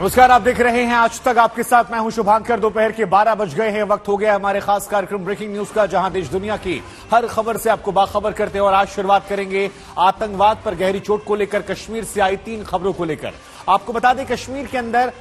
नमस्कार, आप देख रहे हैं आज तक। आपके साथ मैं हूं शुभांकर। दोपहर के 12 बज गए हैं। वक्त हो गया हमारे खास कार्यक्रम ब्रेकिंग न्यूज का, जहां देश दुनिया की हर खबर से आपको बाखबर करते हैं। और आज शुरुआत करेंगे आतंकवाद पर गहरी चोट को लेकर कश्मीर से आई 3 खबरों को लेकर। आपको बता दें, कश्मीर के अंदर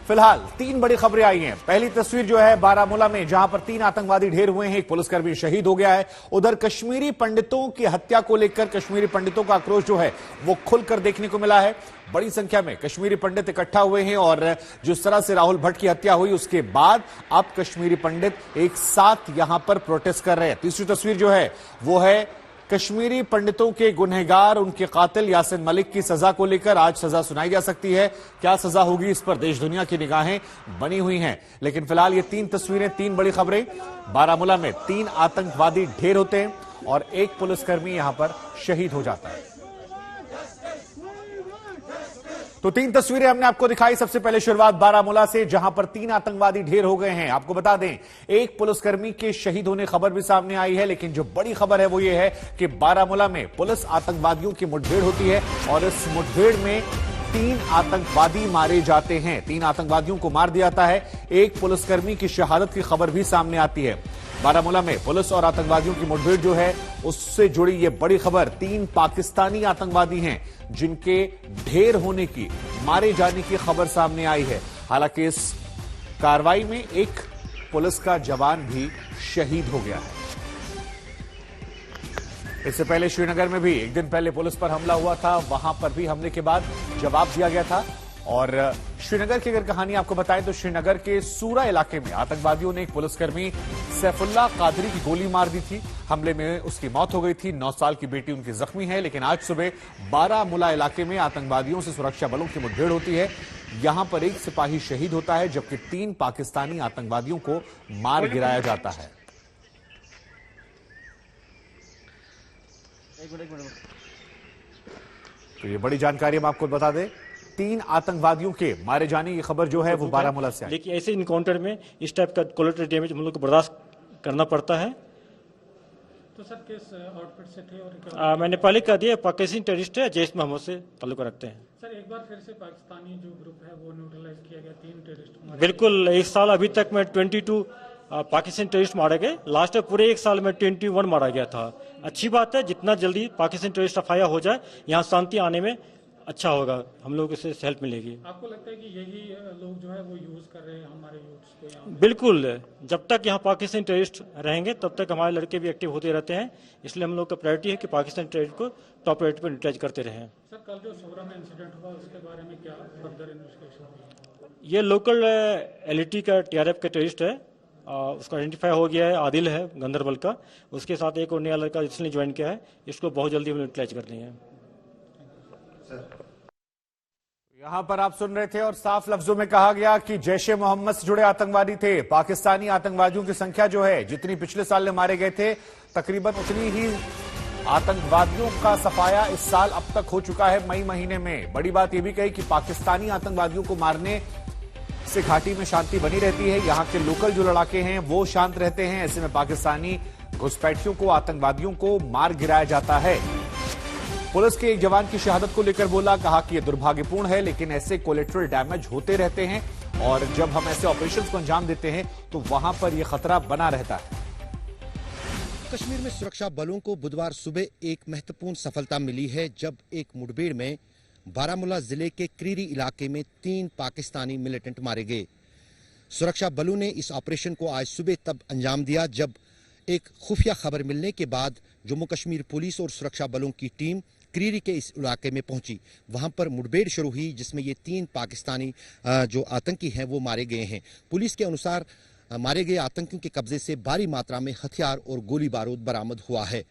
फिलहाल 3 बड़ी खबरें आई हैं। पहली तस्वीर जो है बारामूला में, जहां पर 3 आतंकवादी ढेर हुए हैं, एक पुलिसकर्मी शहीद हो गया है। उधर कश्मीरी पंडितों की हत्या को लेकर कश्मीरी पंडितों का आक्रोश जो है वो खुलकर देखने को मिला है। बड़ी संख्या में कश्मीरी पंडित इकट्ठा हुए हैं और जिस तरह से राहुल भट्ट की हत्या हुई उसके बाद अब कश्मीरी पंडित एक साथ यहां पर प्रोटेस्ट कर रहे हैं। तीसरी तस्वीर जो है वो है कश्मीरी पंडितों के गुनहगार, उनके कातिल यासिन मलिक की सजा को लेकर। आज सजा सुनाई जा सकती है। क्या सजा होगी, इस पर देश दुनिया की निगाहें बनी हुई हैं। लेकिन फिलहाल ये 3 तस्वीरें, 3 बड़ी खबरें। बारामूला में 3 आतंकवादी ढेर होते हैं और एक पुलिसकर्मी यहां पर शहीद हो जाता है। तो 3 तस्वीरें हमने आपको दिखाई। सबसे पहले शुरुआत बारामूला से, जहां पर 3 आतंकवादी ढेर हो गए हैं। आपको बता दें, एक पुलिसकर्मी के शहीद होने खबर भी सामने आई है। लेकिन जो बड़ी खबर है वो ये है कि बारामूला में पुलिस आतंकवादियों की मुठभेड़ होती है और इस मुठभेड़ में 3 आतंकवादी मारे जाते हैं। 3 आतंकवादियों को मार दिया जाता है। एक पुलिसकर्मी की शहादत की खबर भी सामने आती है। बारामूला में पुलिस और आतंकवादियों की मुठभेड़ जो है उससे जुड़ी ये बड़ी खबर। 3 पाकिस्तानी आतंकवादी हैं जिनके ढेर होने की, मारे जाने की खबर सामने आई है। हालांकि इस कार्रवाई में एक पुलिस का जवान भी शहीद हो गया है। इससे पहले श्रीनगर में भी एक दिन पहले पुलिस पर हमला हुआ था। वहां पर भी हमले के बाद जवाब दिया गया था। और श्रीनगर की अगर कहानी आपको बताएं तो श्रीनगर के सूरा इलाके में आतंकवादियों ने एक पुलिसकर्मी सैफुल्ला कादरी की गोली मार दी थी। हमले में उसकी मौत हो गई थी। 9 साल की बेटी उनकी जख्मी है। लेकिन आज सुबह बारामूला इलाके में आतंकवादियों से सुरक्षा बलों की मुठभेड़ होती है। यहां पर एक सिपाही शहीद होता है जबकि 3 पाकिस्तानी आतंकवादियों को मार गिराया जाता है। तो ये बड़ी जानकारी हम आपको बता दें, 3 आतंकवादियों के मारे जाने की खबर जो है वो बारामूला से आई। लेकिन ऐसे इनकाउंटर में इस टाइप का कोलेटरल डैमेज हम लोग को बर्दाश्त करना पड़ता है। तो सर किस आउटफिट से थे और मैंने पहले कह दिया, पाकिस्तानी टेररिस्ट है, जैश मोहम्मद से ताल्लुक रखते हैं। सर एक बार फिर से पाकिस्तानी जो ग्रुप है वो न्यूट्रलाइज किया गया, 3 टेररिस्ट बिल्कुल, इस साल अभी तक में 22 पाकिस्तानी टेररिस्ट मारे गए। लास्ट पूरे 1 साल में 21 मारा गया था। अच्छी बात है, जितना जल्दी पाकिस्तानी टेररिस्ट रफाया हो जाए, यहाँ शांति आने में अच्छा होगा, हम लोग इससे हेल्प मिलेगी। आपको लगता है कि यही लोग जो है वो यूज कर रहे हैं हमारे यूथ्स को यहाँ? बिल्कुल, जब तक यहाँ पाकिस्तानी टेररिस्ट रहेंगे तब तक हमारे लड़के भी एक्टिव होते रहते हैं। इसलिए हम लोग का प्रायोरिटी है कि पाकिस्तानी टेररिस्ट को टॉप प्रायोरिटी पर न्यूट्रलाइज करते रहें। सर कल जो सोरा में इंसिडेंट हुआ उसके बारे में क्या फर्दर इन्वेस्टिगेशन? ये लोकल एलईटी का टीआरएफ का टेररिस्ट है। उसका आइडेंटिफाई हो गया है, आदिल है गंदरबल का। उसके साथ एक और नया लड़का इसने ज्वाइन किया है। इसको बहुत जल्दी हम न्यूट्रलाइज कर देंगे। यहां पर आप सुन रहे थे और साफ लफ्जों में कहा गया कि जैश ए मोहम्मद से जुड़े आतंकवादी थे। पाकिस्तानी आतंकवादियों की संख्या जो है, जितनी पिछले साल में मारे गए थे, तकरीबन उतनी ही आतंकवादियों का सफाया इस साल अब तक हो चुका है मई महीने में। बड़ी बात यह भी कही कि पाकिस्तानी आतंकवादियों को मारने से घाटी में शांति बनी रहती है। यहां के लोकल जो लड़ाके हैं वो शांत रहते हैं। ऐसे में पाकिस्तानी घुसपैठियों को, आतंकवादियों को मार गिराया जाता है। पुलिस के एक जवान की शहादत को लेकर बोला, कहा कि यह दुर्भाग्यपूर्ण है, लेकिन ऐसे कोलेटरल डैमेज होते रहते हैं और जब हम ऐसे ऑपरेशंस को अंजाम देते हैं तो वहां पर यह खतरा बना रहता है। कश्मीर में सुरक्षा बलों को बुधवार सुबह एक महत्वपूर्ण सफलता मिली है जब एक मुठभेड़ में बारामूला जिले के क्रीरी इलाके में 3 पाकिस्तानी मिलिटेंट मारे गए। सुरक्षा बलों ने इस ऑपरेशन को आज सुबह तब अंजाम दिया जब एक खुफिया खबर मिलने के बाद जम्मू कश्मीर पुलिस और सुरक्षा बलों की टीम क्रीरी के इस इलाके में पहुंची। वहां पर मुठभेड़ शुरू हुई जिसमें ये 3 पाकिस्तानी जो आतंकी हैं वो मारे गए हैं। पुलिस के अनुसार मारे गए आतंकियों के कब्जे से भारी मात्रा में हथियार और गोली बारूद बरामद हुआ है।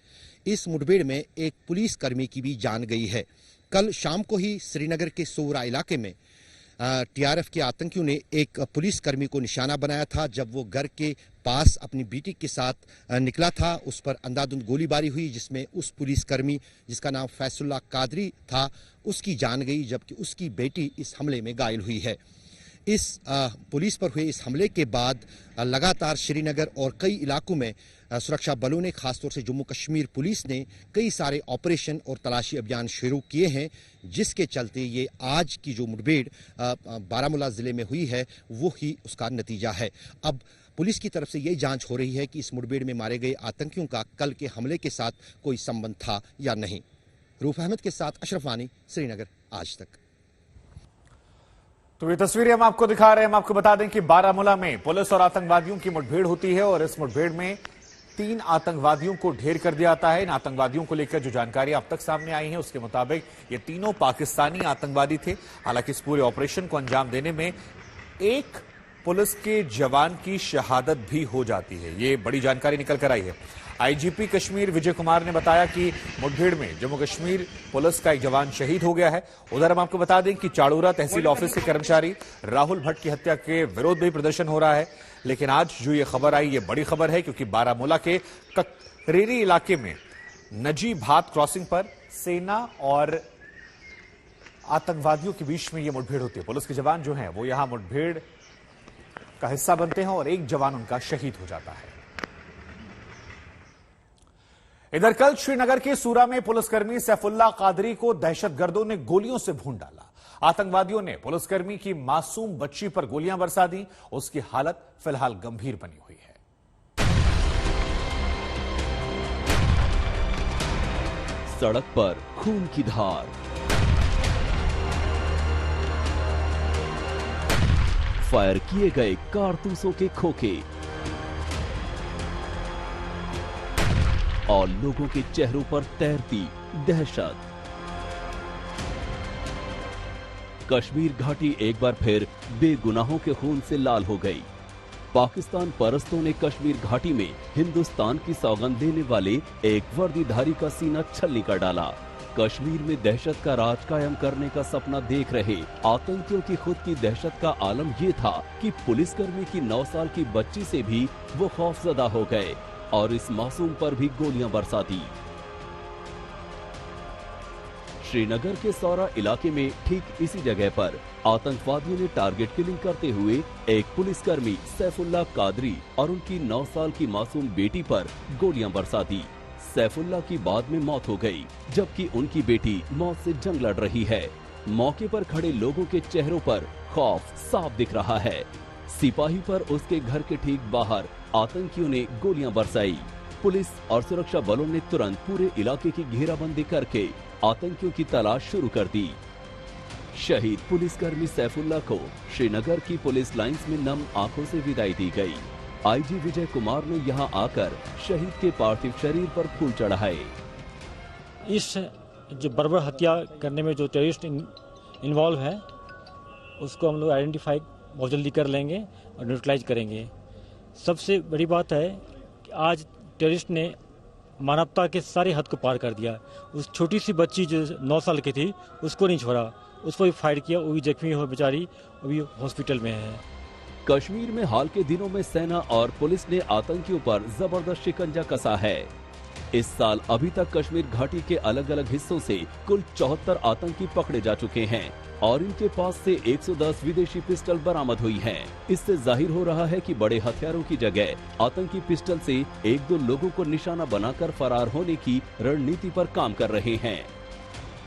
इस मुठभेड़ में एक पुलिसकर्मी की भी जान गई है। कल शाम को ही श्रीनगर के सोरा इलाके में टीआरएफ के आतंकियों ने एक पुलिसकर्मी को निशाना बनाया था। जब वो घर के पास अपनी बेटी के साथ निकला था, उस पर अंधाधुंध गोलीबारी हुई जिसमें उस पुलिसकर्मी जिसका नाम फैसुल्ला कादरी था उसकी जान गई, जबकि उसकी बेटी इस हमले में घायल हुई है। इस पुलिस पर हुए इस हमले के बाद लगातार श्रीनगर और कई इलाकों में सुरक्षा बलों ने, खासतौर से जम्मू कश्मीर पुलिस ने कई सारे ऑपरेशन और तलाशी अभियान शुरू किए हैं, जिसके चलते ये आज की जो मुठभेड़ बारामूला जिले में हुई है वो ही उसका नतीजा है। अब पुलिस की तरफ से यही जांच हो रही है कि इस मुठभेड़ में मारे गए आतंकियों का कल के हमले के साथ कोई संबंध था या नहीं। रूफ अहमद के साथ अशरफ वानी, श्रीनगर, आज तक। तो ये तस्वीरें हम आपको दिखा रहे हैं। हम आपको बता दें कि बारामूला में पुलिस और आतंकवादियों की मुठभेड़ होती है और इस मुठभेड़ में 3 आतंकवादियों को ढेर कर दिया जाता है। इन आतंकवादियों को लेकर जो जानकारी अब तक सामने आई है उसके मुताबिक ये तीनों पाकिस्तानी आतंकवादी थे। हालांकि इस पूरे ऑपरेशन को अंजाम देने में एक पुलिस के जवान की शहादत भी हो जाती है। ये बड़ी जानकारी निकल कर आई है। आईजीपी कश्मीर विजय कुमार ने बताया कि मुठभेड़ में जम्मू कश्मीर पुलिस का एक जवान शहीद हो गया है। उधर हम आपको बता दें कि चाड़ूरा तहसील ऑफिस के कर्मचारी राहुल भट्ट की हत्या के विरोध में प्रदर्शन हो रहा है। लेकिन आज जो ये खबर आई, ये बड़ी खबर है, क्योंकि बारामूला के ककरेरी इलाके में नजी भात क्रॉसिंग पर सेना और आतंकवादियों के बीच में ये मुठभेड़ होती है। पुलिस के जवान जो हैं वो यहां मुठभेड़ का हिस्सा बनते हैं और एक जवान उनका शहीद हो जाता है। इधर कल श्रीनगर के सूरा में पुलिसकर्मी सैफुल्ला कादरी को दहशतगर्दों ने गोलियों से भून डाला। आतंकवादियों ने पुलिसकर्मी की मासूम बच्ची पर गोलियां बरसा दी। उसकी हालत फिलहाल गंभीर बनी हुई है। सड़क पर खून की धार, फायर किए गए कारतूसों के खोखे और लोगों के चेहरों पर तैरती दहशत। कश्मीर घाटी एक बार फिर बेगुनाहों के खून से लाल हो गई। पाकिस्तान परस्तों ने कश्मीर घाटी में हिंदुस्तान की सौगंध देने वाले एक वर्दीधारी का सीना छलनी कर डाला। कश्मीर में दहशत का राज कायम करने का सपना देख रहे आतंकियों की खुद की दहशत का आलम ये था कि पुलिसकर्मी की 9 साल की बच्ची से भी वो खौफजदा हो गए और इस मासूम पर भी गोलियां बरसा दी। श्रीनगर के सौरा इलाके में ठीक इसी जगह पर आतंकवादियों ने टारगेट किलिंग करते हुए एक पुलिसकर्मी सैफुल्ला कादरी और उनकी 9 साल की मासूम बेटी पर गोलियां बरसा दी। सैफुल्ला की बाद में मौत हो गई, जबकि उनकी बेटी मौत से जंग लड़ रही है। मौके पर खड़े लोगों के चेहरों पर खौफ साफ दिख रहा है। सिपाही पर उसके घर के ठीक बाहर आतंकियों ने गोलियां बरसाई। पुलिस और सुरक्षा बलों ने तुरंत पूरे इलाके की घेराबंदी करके आतंकियों की तलाश शुरू कर दी। शहीद पुलिसकर्मी सैफुल्ला को श्रीनगर की पुलिस लाइंस में नम आंखों से विदाई दी गई। आईजी विजय कुमार ने यहां आकर शहीद के पार्थिव शरीर पर फूल चढ़ाए। इस जो बर्बर हत्या करने में जो टेररिस्ट इन्वॉल्व है उसको हम लोग आइडेंटिफाई बहुत जल्दी कर लेंगे और न्यूट्रलाइज करेंगे। सबसे बड़ी बात है कि आज टेररिस्ट ने मानवता के सारे हद को पार कर दिया। उस छोटी सी बच्ची जो 9 साल की थी उसको नहीं छोड़ा, उस पर भी फायर किया, वो भी जख्मी हो बेचारी, वो भी हॉस्पिटल में है। कश्मीर में हाल के दिनों में सेना और पुलिस ने आतंकियों पर जबरदस्त शिकंजा कसा है। इस साल अभी तक कश्मीर घाटी के अलग अलग हिस्सों से कुल 74 आतंकी पकड़े जा चुके हैं और इनके पास से 110 विदेशी पिस्टल बरामद हुई हैं। इससे जाहिर हो रहा है कि बड़े हथियारों की जगह आतंकी पिस्टल से 1-2 लोगों को निशाना बनाकर फरार होने की रणनीति पर काम कर रहे हैं।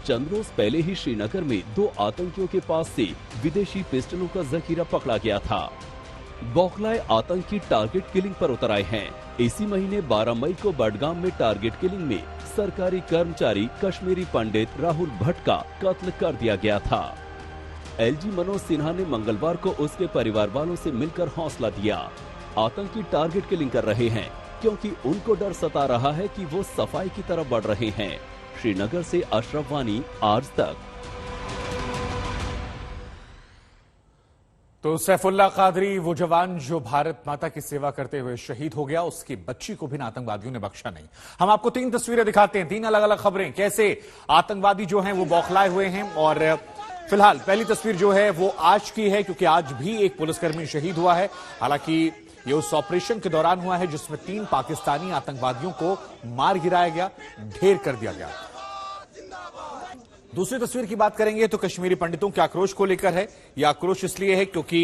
चंद रोज पहले ही श्रीनगर में 2 आतंकियों के पास से विदेशी पिस्टलों का जखीरा पकड़ा गया था। बौखलाए आतंकी टारगेट किलिंग पर उतर आए हैं। इसी महीने 12 मई को बडगाम में टारगेट किलिंग में सरकारी कर्मचारी कश्मीरी पंडित राहुल भट्ट का कत्ल कर दिया गया था। एलजी मनोज सिन्हा ने मंगलवार को उसके परिवार वालों से मिलकर हौसला दिया। आतंकी टारगेट किलिंग कर रहे हैं क्योंकि उनको डर सता रहा है कि वो सफाई की तरफ बढ़ रहे हैं। श्रीनगर से अशरफ वानी, आज तक। तो सैफुल्ला कादरी वो जवान जो भारत माता की सेवा करते हुए शहीद हो गया, उसकी बच्ची को भी आतंकवादियों ने बख्शा नहीं। हम आपको 3 तस्वीरें दिखाते हैं, 3 अलग अलग खबरें, कैसे आतंकवादी जो हैं वो बौखलाए हुए हैं। और फिलहाल पहली तस्वीर जो है वो आज की है, क्योंकि आज भी एक पुलिसकर्मी शहीद हुआ है। हालांकि ये उस ऑपरेशन के दौरान हुआ है जिसमें 3 पाकिस्तानी आतंकवादियों को मार गिराया गया, ढेर कर दिया गया। दूसरी तस्वीर की बात करेंगे तो कश्मीरी पंडितों के आक्रोश को लेकर है। यह आक्रोश इसलिए है क्योंकि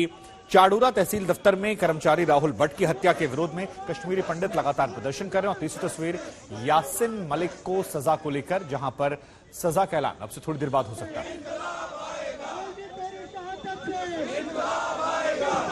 चाडूरा तहसील दफ्तर में कर्मचारी राहुल भट्ट की हत्या के विरोध में कश्मीरी पंडित लगातार प्रदर्शन कर रहे हैं। और तीसरी तस्वीर यासिन मलिक को सजा को लेकर, जहां पर सजा का ऐलान अब से थोड़ी देर बाद हो सकता है।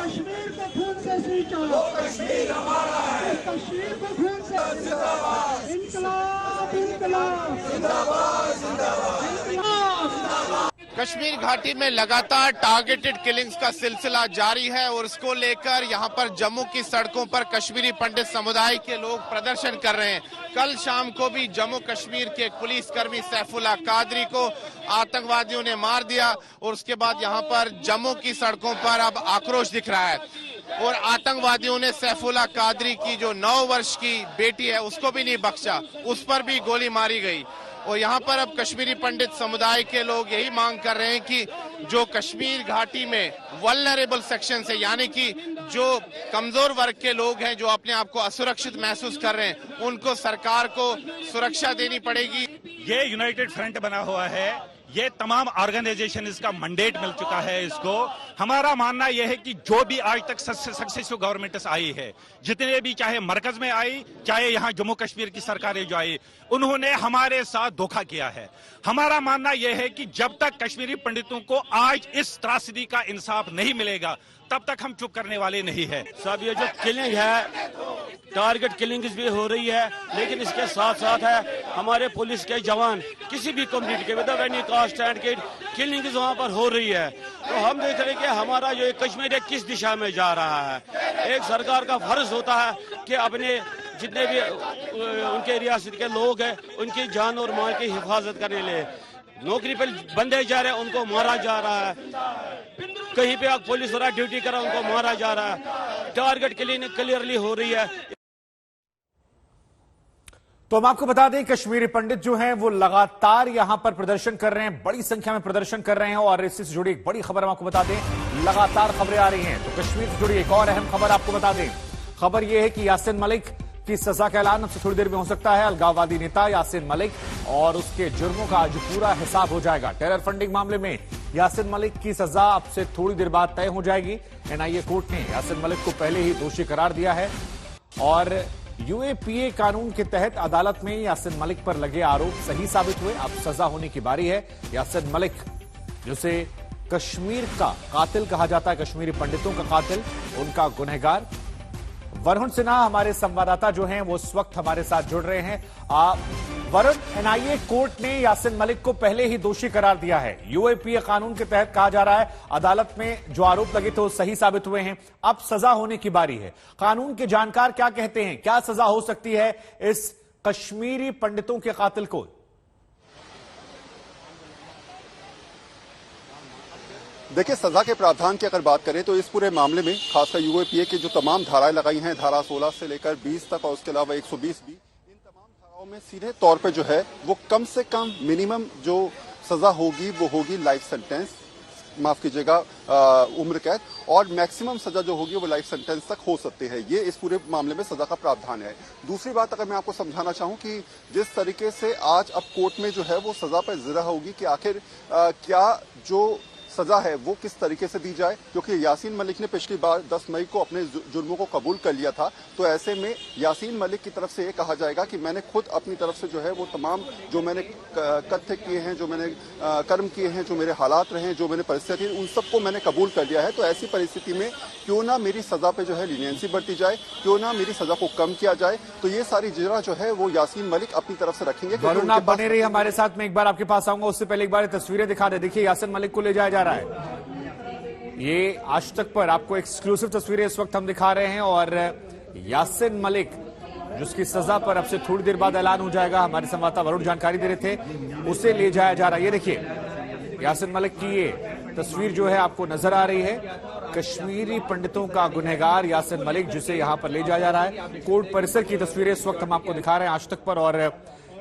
कश्मीर को खून से सींचा, कश्मीर हमारा है, कश्मीर को खून से जिंदाबाद, इंकलाब इंकलाब जिंदाबाद जिंदाबाद इंकलाब। कश्मीर घाटी में लगातार टारगेटेड किलिंग्स का सिलसिला जारी है और इसको लेकर यहां पर जम्मू की सड़कों पर कश्मीरी पंडित समुदाय के लोग प्रदर्शन कर रहे हैं। कल शाम को भी जम्मू कश्मीर के एक पुलिसकर्मी सैफुल्लाह कादरी को आतंकवादियों ने मार दिया और उसके बाद यहां पर जम्मू की सड़कों पर अब आक्रोश दिख रहा है। और आतंकवादियों ने सैफुल्लाह कादरी की जो 9 वर्ष की बेटी है उसको भी नहीं बख्शा, उस पर भी गोली मारी गई। और यहाँ पर अब कश्मीरी पंडित समुदाय के लोग यही मांग कर रहे हैं कि जो कश्मीर घाटी में वल्नरेबल सेक्शन है, यानी कि जो कमजोर वर्ग के लोग हैं जो अपने आप को असुरक्षित महसूस कर रहे हैं, उनको सरकार को सुरक्षा देनी पड़ेगी। ये यूनाइटेड फ्रंट बना हुआ है, ये तमाम ऑर्गेनाइजेशन इसका मैंडेट मिल चुका है इसको। हमारा मानना यह है कि जो भी आज तक सक्सेसफुल गवर्नमेंट्स आई है, जितने भी चाहे मरकज में आई चाहे यहाँ जम्मू कश्मीर की सरकारें जो आई, उन्होंने हमारे साथ धोखा किया है। हमारा मानना यह है कि जब तक कश्मीरी पंडितों को आज इस त्रासदी का इंसाफ नहीं मिलेगा तब तक हम चुप करने वाले नहीं है। सब ये जो किलिंग है, टारगेट किलिंग भी हो रही है, लेकिन इसके साथ साथ है हमारे पुलिस के जवान किसी भी कम्युनिटी के without any caste and killing वहाँ पर हो रही है। तो हम देख रहे हैं कि हमारा जो कश्मीर है किस दिशा में जा रहा है। एक सरकार का फर्ज होता है कि अपने जितने भी उनके रियासत के लोग हैं उनकी जान और माल की हिफाजत करने ले नौकरी पर बंदे जा रहे हैं, उनको मारा जा रहा है। कहीं पे पुलिस वाला ड्यूटी कर रहा है, उनको मारा जा रहा है। टारगेट क्लियरली हो रही है। तो हम आपको बता दें कश्मीरी पंडित जो हैं वो लगातार यहां पर प्रदर्शन कर रहे हैं, बड़ी संख्या में प्रदर्शन कर रहे हैं। और इससे जुड़ी एक बड़ी खबर हम आपको बता दें, लगातार खबरें आ रही हैं। तो कश्मीर से जुड़ी एक और अहम खबर आपको बता दें। खबर यह है कि यासिन मलिक की सजा का ऐलान अब से थोड़ी देर में हो सकता है। अलगाववादी नेता यासिन मलिक और उसके जुर्मों का आज पूरा हिसाब हो जाएगा। टेरर फंडिंग मामले में यासिन मलिक की सजा अब से थोड़ी देर बाद तय हो जाएगी। एनआईए कोर्ट ने यासिन मलिक को पहले ही दोषी करार दिया है और यूएपीए कानून के तहत अदालत में यासिन मलिक पर लगे आरोप सही साबित हुए। अब सजा होने की बारी है। यासिन मलिक, जिसे कश्मीर का कातिल कहा जाता है, कश्मीरी पंडितों का कातिल, उनका गुनहगार वरुण सिन्हा हमारे संवाददाता जो हैं वो इस वक्त हमारे साथ जुड़ रहे हैं। वरुण, एनआईए कोर्ट ने यासिन मलिक को पहले ही दोषी करार दिया है। यूएपीए कानून के तहत कहा जा रहा है अदालत में जो आरोप लगे थे वो सही साबित हुए हैं। अब सजा होने की बारी है। कानून के जानकार क्या कहते हैं, क्या सजा हो सकती है इस कश्मीरी पंडितों के कातिल को? देखिए, सजा के प्रावधान की अगर बात करें तो इस पूरे मामले में खासकर यूएपीए की जो तमाम धाराएं लगाई हैं, धारा 16 से लेकर 20 तक और उसके अलावा 120 भी, इन तमाम धाराओं में सीधे तौर पे जो है वो कम से कम मिनिमम जो सजा होगी वो होगी लाइफ सेंटेंस, माफ कीजिएगा उम्र कैद, और मैक्सिमम सजा जो होगी वो लाइफ सेंटेंस तक हो सकती है। ये इस पूरे मामले में सजा का प्रावधान है। दूसरी बात अगर मैं आपको समझाना चाहूं कि जिस तरीके से आज अब कोर्ट में जो है वो सजा पर जिरा होगी कि आखिर क्या जो सजा है वो किस तरीके से दी जाए, क्योंकि यासीन मलिक ने पिछली बार 10 मई को अपने जुर्मों को कबूल कर लिया था। तो ऐसे में यासीन मलिक की तरफ से ये कहा जाएगा कि मैंने खुद अपनी तरफ से जो है वो तमाम जो मैंने कथ्य किए हैं, जो मैंने कर्म किए हैं, जो मेरे हालात रहे हैं, जो मैंने परिस्थिति, उन सबको मैंने कबूल कर लिया है। तो ऐसी परिस्थिति में क्यों ना मेरी सजा पे जो है लीनियंसी बरती जाए, क्यों ना मेरी सजा को कम किया जाए। तो ये सारी जिरा जो है वो यासीन मलिक अपनी तरफ से रखेंगे। वरुण, आप बने रहिए हमारे साथ, में एक बार आपके पास आऊंगा। उससे पहले एक बार तस्वीरें दिखा दे। देखिए, यासिन मलिक को ले जाया जा रहा है। ये आज तक पर आपको एक्सक्लूसिव तस्वीरें इस वक्त हम दिखा रहे हैं और यासिन मलिक जिसकी सजा पर अब से थोड़ी देर बाद ऐलान हो जाएगा, हमारे संवाददाता वरुण जानकारी दे रहे थे, उसे ले जाया जा रहा है। ये देखिए, यासिन मलिक की ये तस्वीर जो है आपको नजर आ रही है। कश्मीरी पंडितों का गुनहगार यासिन मलिक, जिसे यहां पर ले जाया जा रहा है। कोर्ट परिसर की तस्वीरें इस वक्त हम आपको दिखा रहे हैं आज तक पर। और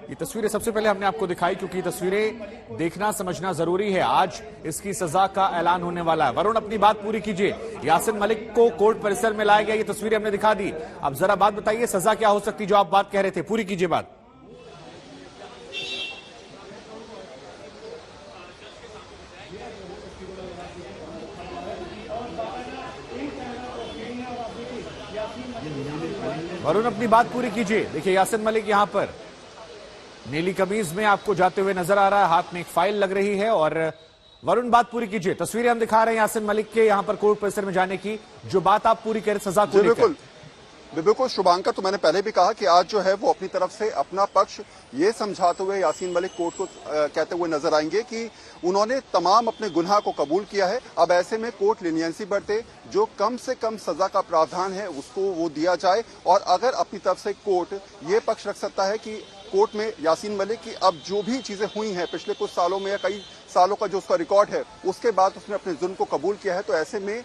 ये तस्वीरें सबसे पहले हमने आपको दिखाई क्योंकि ये तस्वीरें देखना समझना जरूरी है। आज इसकी सजा का ऐलान होने वाला है। वरुण, अपनी बात पूरी कीजिए। यासिन मलिक को कोर्ट परिसर में लाया गया, ये तस्वीरें हमने दिखा दी। अब जरा बात बताइए, सजा क्या हो सकती, जो आप बात कह रहे थे, पूरी कीजिए बात। वरुण अपनी बात पूरी कीजिए। देखिए यासिन मलिक यहां पर नीली कमीज में आपको जाते हुए नजर आ रहा है, हाथ में एक फाइल लग रही है। और वरुण बात पूरी कीजिए। तस्वीरें हम दिखा रहे हैं यासिन मलिक के यहां पर कोर्ट परिसर में जाने की, जो बात आप पूरी करें सजा को लेकर। बिल्कुल शुभांकर, तो मैंने पहले भी कहा कि आज जो है वो अपनी तरफ से अपना पक्ष ये समझाते हुए यासीन मलिक कोर्ट को कहते हुए नजर आएंगे कि उन्होंने तमाम अपने गुनाह को कबूल किया है। अब ऐसे में कोर्ट लीनियंसी बरते, जो कम से कम सजा का प्रावधान है उसको वो दिया जाए। और अगर अपनी तरफ से कोर्ट ये पक्ष रख सकता है कि कोर्ट में यासीन मलिक की अब जो भी चीजें हुई हैं पिछले कुछ सालों में या कई सालों का जो उसका रिकॉर्ड है, उसके बाद उसने अपने जुर्म को कबूल किया है, तो ऐसे में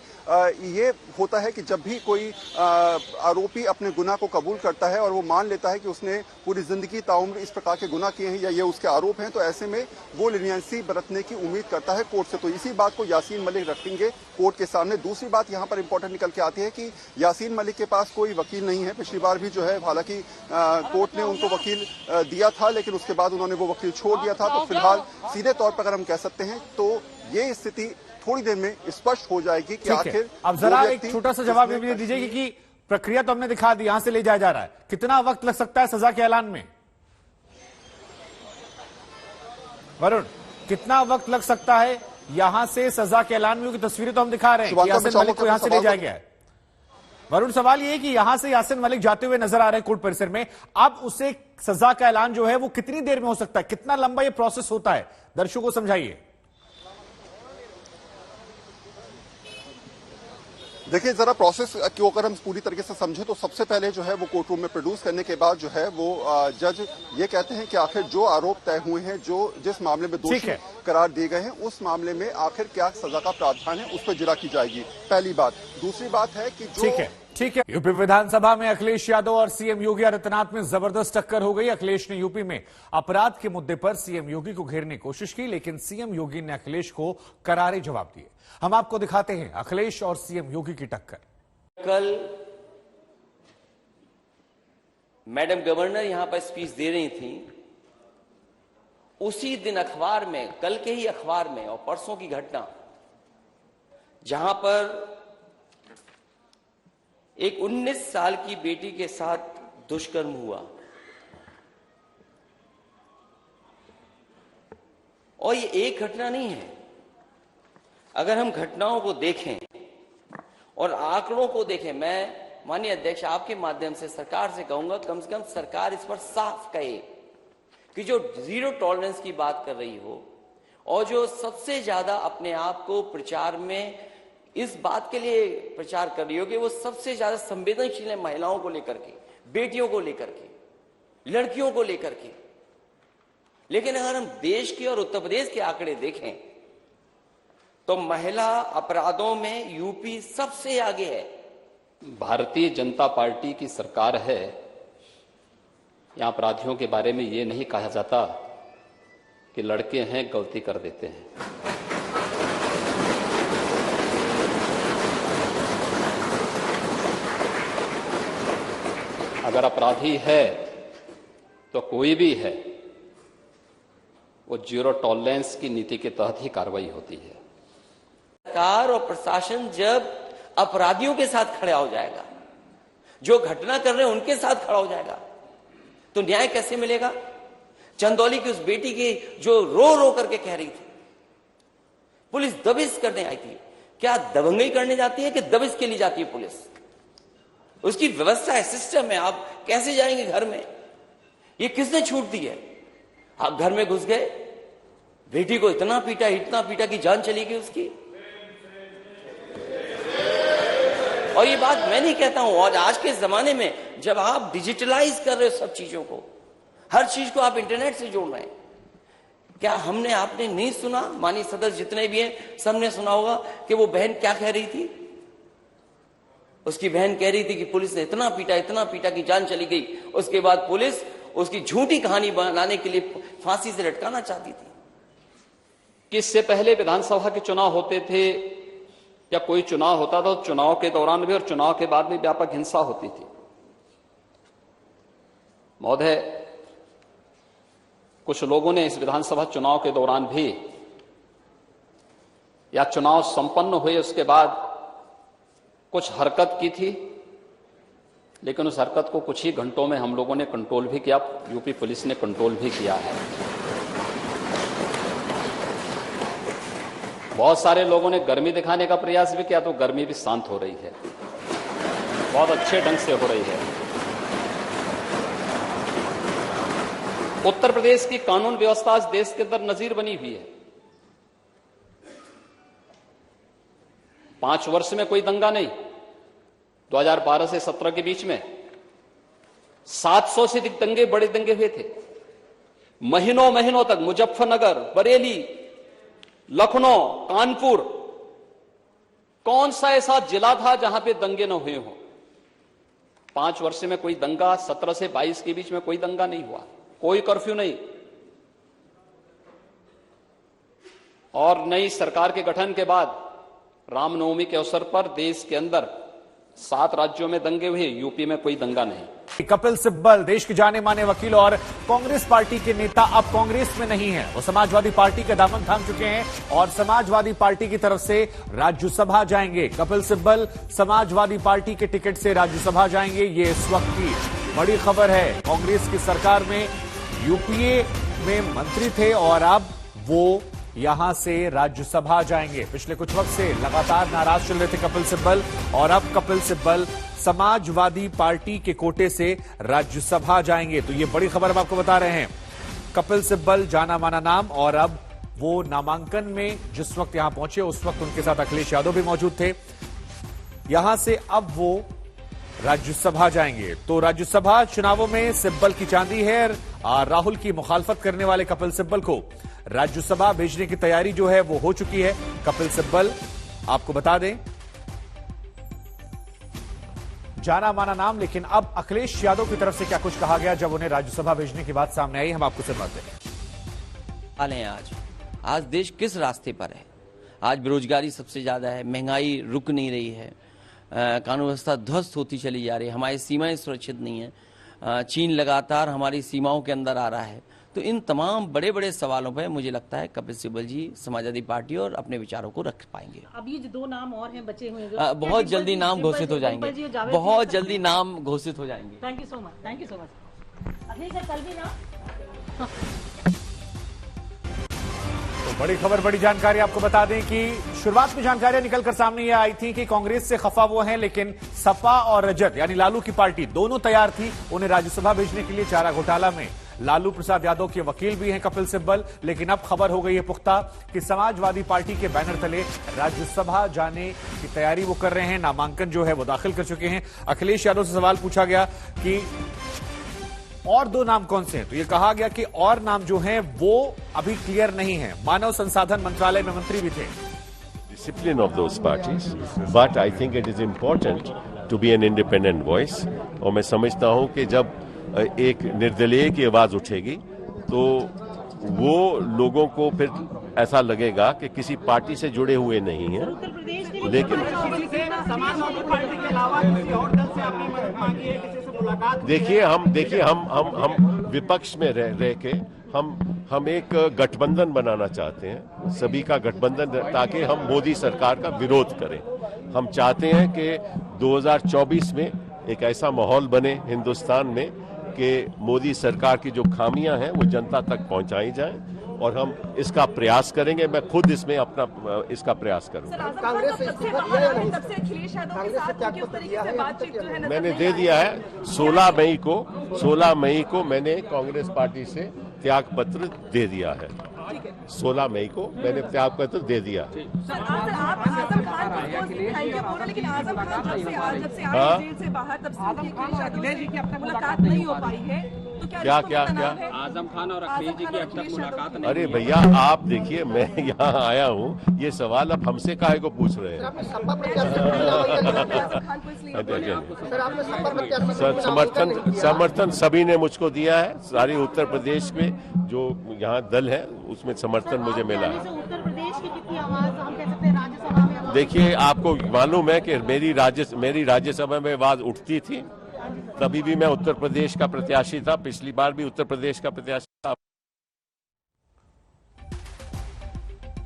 ये होता है कि जब भी कोई आरोपी अपने गुनाह को कबूल करता है और वो मान लेता है कि उसने पूरी जिंदगी ताउम्र इस प्रकार के गुनाह किए हैं या ये उसके आरोप हैं, तो ऐसे में वो लीनियंसी बरतने की उम्मीद करता है कोर्ट से। तो इसी बात को यासीन मलिक रखेंगे कोर्ट के सामने। दूसरी बात यहाँ पर इंपॉर्टेंट निकल के आती है कि यासीन मलिक के पास कोई वकील नहीं है। पिछली बार भी जो है हालांकि कोर्ट ने उनको वकील दिया था, लेकिन उसके बाद उन्होंने वो वकील छोड़ दिया था। तो फिलहाल सीधे तौर पर अगर हम कह सकते हैं तो ये स्थिति थोड़ी देर में स्पष्ट हो जाएगी कि आखिर। अब जरा एक छोटा सा जवाब ये दीजिए कि प्रक्रिया तो हमने दिखा दी, यहां से ले जाया जा रहा है, कितना वक्त लग सकता है सजा के ऐलान में? वरुण, कितना वक्त लग सकता है यहां से सजा के ऐलान में? क्योंकि तस्वीरें तो हम दिखा रहे हैं कि यासिन मलिक को यहां से ले जाया गया है। वरुण, सवाल ये है कि यहां से यासिन मलिक जाते हुए नजर आ रहे हैं कोर्ट परिसर में, अब उसे सजा का ऐलान जो है वो कितनी देर में हो सकता है? कितना लंबा ये प्रोसेस होता है? दर्शकों को समझाइए। देखिए जरा प्रोसेस को अगर हम पूरी तरीके से समझे तो सबसे पहले जो है वो कोर्ट रूम में प्रोड्यूस करने के बाद जो है वो जज ये कहते हैं कि आखिर जो आरोप तय हुए हैं, जो जिस मामले में दोषी करार दिए गए हैं, उस मामले में आखिर क्या सजा का प्रावधान है, उस पर जिरा की जाएगी, पहली बात। दूसरी बात है कि जो ठीक है। यूपी विधानसभा में अखिलेश यादव और सीएम योगी आदित्यनाथ में जबरदस्त टक्कर हो गई। अखिलेश ने यूपी में अपराध के मुद्दे पर सीएम योगी को घेरने की कोशिश की, लेकिन सीएम योगी ने अखिलेश को करारे जवाब दिए। हम आपको दिखाते हैं अखिलेश और सीएम योगी की टक्कर। कल मैडम गवर्नर यहां पर स्पीच दे रही थी, उसी दिन अखबार में, कल के ही अखबार में, और परसों की घटना जहां पर एक 19 साल की बेटी के साथ दुष्कर्म हुआ, और ये एक घटना नहीं है। अगर हम घटनाओं को देखें और आंकड़ों को देखें, मैं माननीय अध्यक्ष आपके माध्यम से सरकार से कहूंगा, कम से कम सरकार इस पर साफ कहे कि जो जीरो टॉलरेंस की बात कर रही हो और जो सबसे ज्यादा अपने आप को प्रचार में इस बात के लिए प्रचार कर रही हो कि वो सबसे ज्यादा संवेदनशील है महिलाओं को लेकर के, बेटियों को लेकर के, लड़कियों को लेकर के। लेकिन अगर हम देश के और उत्तर प्रदेश के आंकड़े देखें तो महिला अपराधों में यूपी सबसे आगे है। भारतीय जनता पार्टी की सरकार है, यहां अपराधियों के बारे में ये नहीं कहा जाता कि लड़के हैं गलती कर देते हैं। अगर अपराधी है तो कोई भी है, वो जीरो टॉलरेंस की नीति के तहत ही कार्रवाई होती है। सरकार और प्रशासन जब अपराधियों के साथ खड़ा हो जाएगा, जो घटना कर रहे हैं उनके साथ खड़ा हो जाएगा, तो न्याय कैसे मिलेगा? चंदौली की उस बेटी की जो रो रो करके कह रही थी, पुलिस दबिश करने आई थी। क्या दबंगई करने जाती है कि दबिश के लिए जाती है पुलिस? उसकी व्यवस्था है, सिस्टम है। आप कैसे जाएंगे घर में? ये किसने छूट दी है? आप घर में घुस गए, बेटी को इतना पीटा कि जान चली गई उसकी। और ये बात मैं नहीं कहता हूं, और आज के जमाने में जब आप डिजिटलाइज कर रहे हो सब चीजों को, हर चीज को आप इंटरनेट से जोड़ रहे हैं, क्या आपने नहीं सुना? माननीय सदस्य जितने भी हैं सबने सुना होगा कि वो बहन क्या कह रही थी। उसकी बहन कह रही थी कि पुलिस ने इतना पीटा कि जान चली गई। उसके बाद पुलिस उसकी झूठी कहानी बनाने के लिए फांसी से लटकाना चाहती थी। कि इससे पहले विधानसभा के चुनाव होते थे या कोई चुनाव होता था, तो चुनाव के दौरान भी और चुनाव के बाद भी व्यापक हिंसा होती थी। महोदय, कुछ लोगों ने इस विधानसभा चुनाव के दौरान भी या चुनाव संपन्न हुए उसके बाद कुछ हरकत की थी, लेकिन उस हरकत को कुछ ही घंटों में हम लोगों ने कंट्रोल भी किया, यूपी पुलिस ने कंट्रोल भी किया है। बहुत सारे लोगों ने गर्मी दिखाने का प्रयास भी किया, तो गर्मी भी शांत हो रही है, बहुत अच्छे ढंग से हो रही है। उत्तर प्रदेश की कानून व्यवस्था आज देश के अंदर नजीर बनी हुई है। 5 वर्ष में कोई दंगा नहीं। 2012 से 17 के बीच में 700 से अधिक दंगे, बड़े दंगे हुए थे। महीनों महीनों तक मुजफ्फरनगर, बरेली, लखनऊ, कानपुर, कौन सा ऐसा जिला था जहां पे दंगे न हुए हों? 5 वर्ष में कोई दंगा, 17 से 22 के बीच में कोई दंगा नहीं हुआ, कोई कर्फ्यू नहीं। और नई सरकार के गठन के बाद रामनवमी के अवसर पर देश के अंदर 7 राज्यों में दंगे हुए, यूपी में कोई दंगा नहीं। कपिल सिब्बल देश के जाने माने वकील और कांग्रेस पार्टी के नेता अब कांग्रेस में नहीं है। वो समाजवादी पार्टी का दामन थाम चुके हैं और समाजवादी पार्टी की तरफ से राज्यसभा जाएंगे। कपिल सिब्बल समाजवादी पार्टी के टिकट से राज्यसभा जाएंगे, ये इस वक्त की बड़ी खबर है। कांग्रेस की सरकार में यूपीए में मंत्री थे और अब वो यहां से राज्यसभा जाएंगे। पिछले कुछ वक्त से लगातार नाराज चल रहे थे कपिल सिब्बल और अब कपिल सिब्बल समाजवादी पार्टी के कोटे से राज्यसभा जाएंगे। तो ये बड़ी खबर हम आपको बता रहे हैं। कपिल सिब्बल जाना माना नाम और अब वो नामांकन में जिस वक्त यहां पहुंचे उस वक्त उनके साथ अखिलेश यादव भी मौजूद थे। यहां से अब वो राज्यसभा जाएंगे। तो राज्यसभा चुनावों में सिब्बल की चांदी है। राहुल की मुखालफत करने वाले कपिल सिब्बल को राज्यसभा भेजने की तैयारी जो है वो हो चुकी है। कपिल सिब्बल आपको बता दें जाना माना नाम, लेकिन अब अखिलेश यादव की तरफ से क्या कुछ कहा गया जब उन्हें राज्यसभा भेजने की बात सामने आई, हम आपको सुनाते हैं। आज देश किस रास्ते पर है? आज बेरोजगारी सबसे ज्यादा है, महंगाई रुक नहीं रही है, कानून व्यवस्था ध्वस्त होती चली जा रही है, हमारी सीमाएं सुरक्षित नहीं है, चीन लगातार हमारी सीमाओं के अंदर आ रहा है। तो इन तमाम बड़े बड़े सवालों पर मुझे लगता है कपिल सिब्बल जी समाजवादी पार्टी और अपने विचारों को रख पाएंगे। अब ये जो 2 नाम और हैं बचे हुए हैं, बहुत जल्दी नाम घोषित हो जाएंगे, बहुत जल्दी नाम घोषित हो जाएंगे। Thank you so much, thank you so much. Akhilesh sir कल भी ना तो बड़ी खबर, बड़ी जानकारी आपको बता दें कि शुरुआत में जानकारियां निकलकर सामने ये आई थी कि कांग्रेस से खफा वो हैं, लेकिन सपा और रजत यानी लालू की पार्टी दोनों तैयार थी उन्हें राज्यसभा भेजने के लिए। चारा घोटाला में लालू प्रसाद यादव के वकील भी हैं कपिल सिब्बल, लेकिन अब खबर हो गई है पुख्ता कि समाजवादी पार्टी के बैनर तले राज्यसभा जाने की तैयारी वो कर रहे हैं। नामांकन जो है वो दाखिल कर चुके हैं। अखिलेश यादव से सवाल पूछा गया कि और 2 नाम कौन से हैं, तो ये कहा गया कि और नाम जो हैं वो अभी क्लियर नहीं है। मानव संसाधन मंत्रालय में मंत्री भी थे। Discipline of those parties, but I think it is important to be an independent voice। और मैं समझता हूं कि जब एक निर्दलीय की आवाज उठेगी तो वो लोगों को फिर ऐसा लगेगा कि किसी पार्टी से जुड़े हुए नहीं हैं, लेकिन देखिए हम विपक्ष में रह के हम एक गठबंधन बनाना चाहते हैं, सभी का गठबंधन, ताकि हम मोदी सरकार का विरोध करें। हम चाहते हैं कि 2024 में एक ऐसा माहौल बने हिंदुस्तान में कि मोदी सरकार की जो खामियां हैं वो जनता तक पहुंचाई जाएं और हम इसका प्रयास करेंगे। मैं खुद इसमें अपना इसका प्रयास करूंगा। मैंने दे दिया है 16 मई को मैंने कांग्रेस पार्टी से त्याग पत्र दे दिया है। 16 मई को मैंने त्याग पत्र दे दिया। मुलाकात नहीं हो पाई है, तो क्या आजम खान और अखिलेश जी की अब तक मुलाकात नहीं। अरे भैया आप देखिए, मैं यहाँ आया हूँ, ये सवाल अब हमसे काहे को पूछ रहे हैं? समर्थन सभी ने मुझको दिया है। सारी उत्तर प्रदेश में जो यहाँ दल है उसमें समर्थन मुझे मिला है। उत्तर प्रदेश की कितनी आवाज हम कह सकते हैं राज्यसभा में? देखिए आपको मालूम है कि मेरी राज्यसभा में आवाज उठती थी, तभी भी मैं उत्तर प्रदेश का प्रत्याशी था, पिछली बार भी उत्तर प्रदेश का प्रत्याशी था।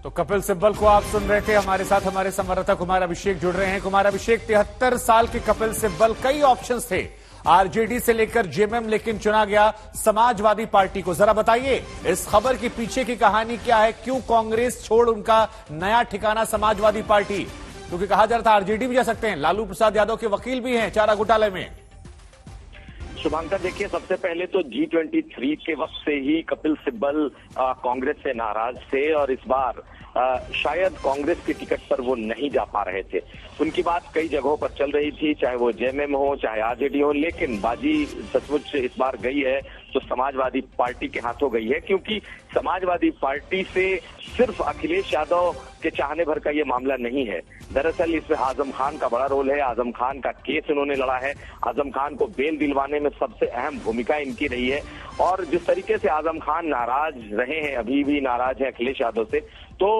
तो कपिल सिब्बल को आप सुन रहे थे। हमारे साथ हमारे संवाददाता कुमार अभिषेक जुड़ रहे हैं। कुमार अभिषेक, 73 साल के कपिल सिब्बल, कई ऑप्शंस थे, आरजेडी से लेकर जेएमएम लेकिन चुना गया समाजवादी पार्टी को। जरा बताइए इस खबर के पीछे की कहानी क्या है, क्यों कांग्रेस छोड़ उनका नया ठिकाना समाजवादी पार्टी? क्योंकि कहा जा रहा था आरजेडी भी जा सकते हैं, लालू प्रसाद यादव के वकील भी हैं चारा घोटाले में। शुभांकर, देखिए सबसे पहले तो G23 के वक्त से ही कपिल सिब्बल कांग्रेस से नाराज थे और इस बार शायद कांग्रेस की टिकट पर वो नहीं जा पा रहे थे। उनकी बात कई जगहों पर चल रही थी, चाहे वो जेएमएम हो चाहे आरजेडी हो, लेकिन बाजी सचमुच इस बार गई है तो समाजवादी पार्टी के हाथों गई है, क्योंकि समाजवादी पार्टी से सिर्फ अखिलेश यादव के चाहने भर का ये मामला नहीं है। दरअसल इसमें आजम खान का बड़ा रोल है। आजम खान का केस इन्होंने लड़ा है, आजम खान को बेल दिलवाने में सबसे अहम भूमिका इनकी रही है। और जिस तरीके से आजम खान नाराज रहे हैं, अभी भी नाराज है अखिलेश यादव से, तो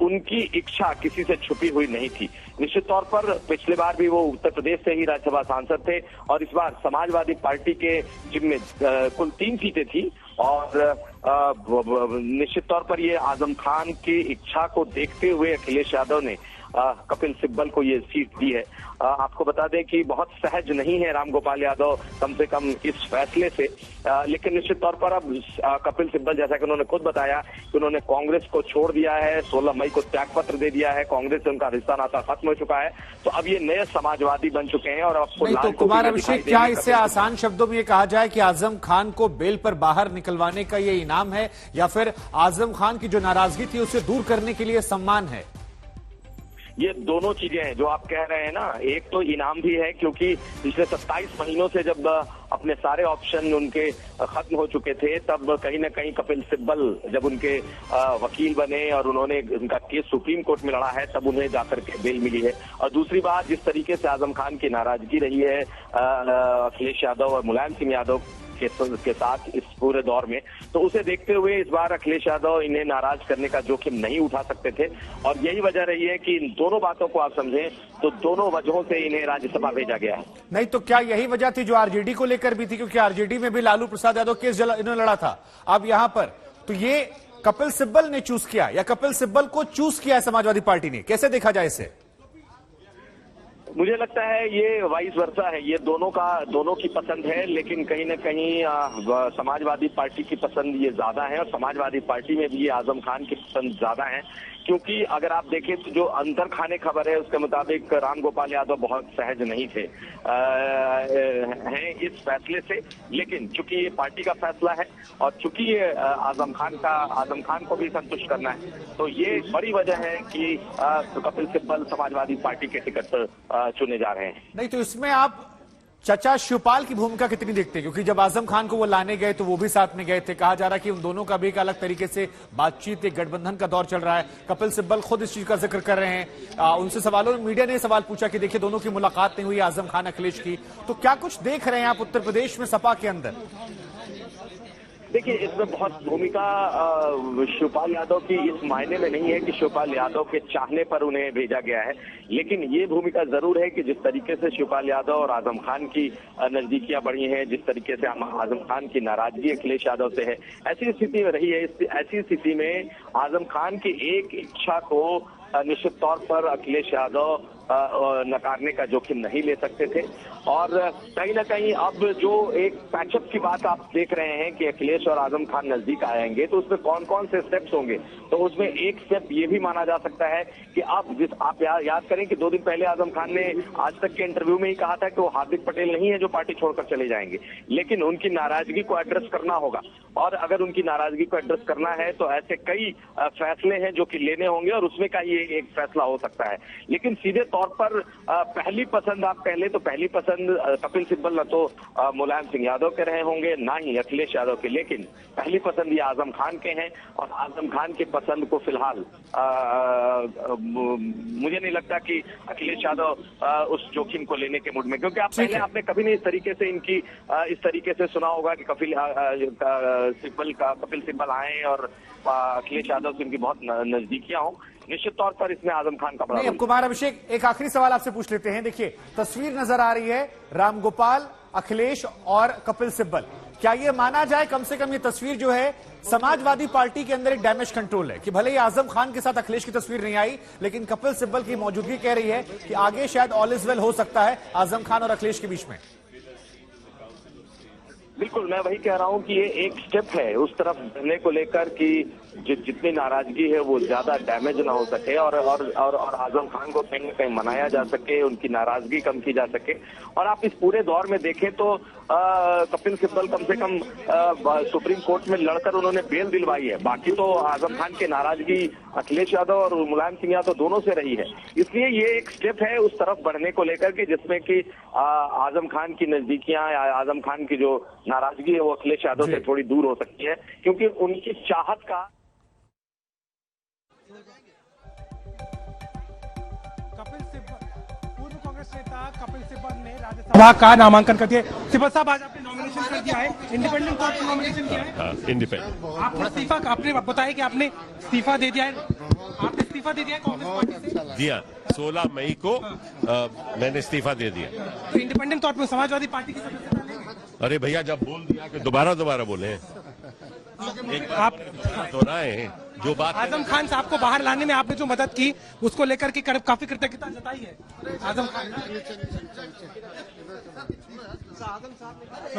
उनकी इच्छा किसी से छुपी हुई नहीं थी। निश्चित तौर पर पिछले बार भी वो उत्तर प्रदेश से ही राज्यसभा सांसद थे और इस बार समाजवादी पार्टी के जिनमें कुल 3 सीटें थी और निश्चित तौर पर ये आजम खान की इच्छा को देखते हुए अखिलेश यादव ने कपिल सिब्बल को ये सीट दी है। आपको बता दें कि बहुत सहज नहीं है रामगोपाल यादव कम से कम इस फैसले से, लेकिन निश्चित तौर पर अब कपिल सिब्बल, जैसा कि उन्होंने खुद बताया कि उन्होंने कांग्रेस को छोड़ दिया है, 16 मई को त्यागपत्र दे दिया है, कांग्रेस से उनका रिश्ता नाता खत्म हो चुका है, तो अब ये नए समाजवादी बन चुके हैं। और आपको नहीं तो कुमार अभिषेक, क्या इससे आसान शब्दों में ये कहा जाए कि आजम खान को बेल पर बाहर निकलवाने का ये इनाम है या फिर आजम खान की जो नाराजगी थी उसे दूर करने के लिए सम्मान है? ये दोनों चीजें हैं जो आप कह रहे हैं ना। एक तो इनाम भी है क्योंकि पिछले 27 महीनों से जब अपने सारे ऑप्शन उनके खत्म हो चुके थे, तब कहीं ना कहीं कपिल सिब्बल जब उनके वकील बने और उन्होंने उनका केस सुप्रीम कोर्ट में लड़ा है, तब उन्हें जाकर के बेल मिली है। और दूसरी बात, जिस तरीके से आजम खान की नाराजगी रही है अखिलेश यादव और मुलायम सिंह यादव के साथ इस पूरे दौर में, तो उसे देखते हुए इस बार अखिलेश यादव इन्हें नाराज करने का जोखिम नहीं उठा सकते थे। और यही वजह रही है कि इन दोनों बातों को आप समझें तो दोनों वजहों से इन्हें राज्यसभा भेजा गया है। नहीं तो क्या यही वजह थी जो आरजेडी को लेकर भी थी, क्योंकि आरजेडी में भी लालू प्रसाद यादव केस इन्होंने लड़ा था। अब यहां पर तो ये कपिल सिब्बल ने चूज किया या कपिल सिब्बल को चूज किया है समाजवादी पार्टी ने, कैसे देखा जाए इसे? मुझे लगता है ये वाइस वर्सा है, ये दोनों की पसंद है, लेकिन कहीं न कहीं समाजवादी पार्टी की पसंद ये ज्यादा है और समाजवादी पार्टी में भी ये आजम खान की पसंद ज्यादा है। क्योंकि अगर आप देखें तो जो अंतर खाने खबर है उसके मुताबिक रामगोपाल यादव बहुत सहज नहीं थे हैं इस फैसले से, लेकिन चूंकि ये पार्टी का फैसला है और चूंकि ये आजम खान को भी संतुष्ट करना है, तो ये बड़ी वजह है कि कपिल सिब्बल समाजवादी पार्टी के टिकट पर चुने जा रहे हैं। नहीं तो इसमें आप चचा शिवपाल की भूमिका कितनी देखते हैं? क्योंकि जब आजम खान को वो लाने गए तो वो भी साथ में गए थे, कहा जा रहा है कि उन दोनों का भी एक अलग तरीके से बातचीत, एक गठबंधन का दौर चल रहा है। कपिल सिब्बल खुद इस चीज का जिक्र कर रहे हैं, उनसे सवालों में मीडिया ने सवाल पूछा कि देखिए दोनों की मुलाकात नहीं हुई आजम खान अखिलेश की, तो क्या कुछ देख रहे हैं आप उत्तर प्रदेश में सपा के अंदर? देखिए, इसमें बहुत भूमिका शिवपाल यादव की इस मायने में नहीं है कि शिवपाल यादव के चाहने पर उन्हें भेजा गया है, लेकिन ये भूमिका जरूर है कि जिस तरीके से शिवपाल यादव और आजम खान की नजदीकियां बढ़ी हैं, जिस तरीके से आजम खान की नाराजगी अखिलेश यादव से है, ऐसी स्थिति में रही है। ऐसी स्थिति में आजम खान की एक इच्छा को निश्चित तौर पर अखिलेश यादव नकारने का जोखिम नहीं ले सकते थे। और कहीं ना कहीं अब जो एक पैचअप की बात आप देख रहे हैं कि अखिलेश और आजम खान नजदीक आएंगे, तो उसमें कौन कौन से स्टेप्स होंगे, तो उसमें एक स्टेप ये भी माना जा सकता है कि आप याद करें कि 2 दिन पहले आजम खान ने आज तक के इंटरव्यू में ही कहा था कि वो हार्दिक पटेल नहीं है जो पार्टी छोड़कर चले जाएंगे, लेकिन उनकी नाराजगी को एड्रेस करना होगा। और अगर उनकी नाराजगी को एड्रेस करना है तो ऐसे कई फैसले हैं जो कि लेने होंगे और उसमें का ये एक फैसला हो सकता है। लेकिन सीधे तौर पर पहली पसंद आप कह ले तो पहली पसंद कपिल सिब्बल न तो मुलायम सिंह यादव के रहे होंगे ना ही अखिलेश यादव के, लेकिन पहली पसंद ये आजम खान के हैं। और आजम खान की पसंद को फिलहाल मुझे नहीं लगता कि अखिलेश यादव उस जोखिम को लेने के मूड में, क्योंकि आपने कभी नहीं इस तरीके से सुना होगा कि कपिल सिब्बल आए और अखिलेश यादव से उनकी बहुत नजदीकियां हो। निश्चित तौर पर इसमें आजम खान का बड़ा नहीं। अब कुमार अभिषेक, एक आखिरी सवाल आपसे पूछ लेते हैं। देखिए, तस्वीर नजर आ रही है रामगोपाल, अखिलेश और कपिल सिब्बल। क्या ये माना जाए कम से कम ये तस्वीर जो है समाजवादी पार्टी के अंदर एक डैमेज कंट्रोल है कि भले ही आजम खान के साथ अखिलेश की तस्वीर नहीं आई, लेकिन कपिल सिब्बल की मौजूदगी कह रही है कि आगे शायद ऑल इज वेल हो सकता है आजम खान और अखिलेश के बीच में? बिल्कुल, मैं वही कह रहा हूं कि ये एक स्टेप है उस तरफ बढ़ने को लेकर कि जितनी नाराजगी है वो ज्यादा डैमेज ना हो सके और आजम खान को कहीं न कहीं मनाया जा सके, उनकी नाराजगी कम की जा सके। और आप इस पूरे दौर में देखें तो कपिल सिब्बल कम से कम सुप्रीम कोर्ट में लड़कर उन्होंने बेल दिलवाई है। बाकी तो आजम खान की नाराजगी अखिलेश यादव और मुलायम सिंह यादव दोनों से रही है। इसलिए ये एक स्टेप है उस तरफ बढ़ने को लेकर के जिसमें कि आजम खान की नजदीकियां या आजम खान की जो नाराजगी है वो अखिलेश यादव से थोड़ी दूर हो सकती है, क्योंकि उनकी चाहत का पूर्व कांग्रेस नेता कपिल सिब्बल ने राज्यसभा का नामांकन कर दिया। सिब्बल साहब, आज आपने नॉमिनेशन कर दिया है, इंडिपेंडेंट तौर पर नॉमिनेशन किया है। इंडिपेंडेंट। आपने इस्तीफा, आपने बताया कि आपने इस्तीफा दे दिया है, आपने इस्तीफा दे दिया है कांग्रेस पार्टी से? दिया, 16 मई को मैंने इस्तीफा दे दिया। तो इंडिपेंडेंट तौर पर समाजवादी पार्टी की सदस्यता लेंगे? अरे भैया, जब बोल दिया कि दोबारा बोले, एक आप दोहराए जो बात आजम खान साहब को बाहर लाने में आपने जो मदद की उसको लेकर के काफी कृतज्ञता जताई है आजम खान।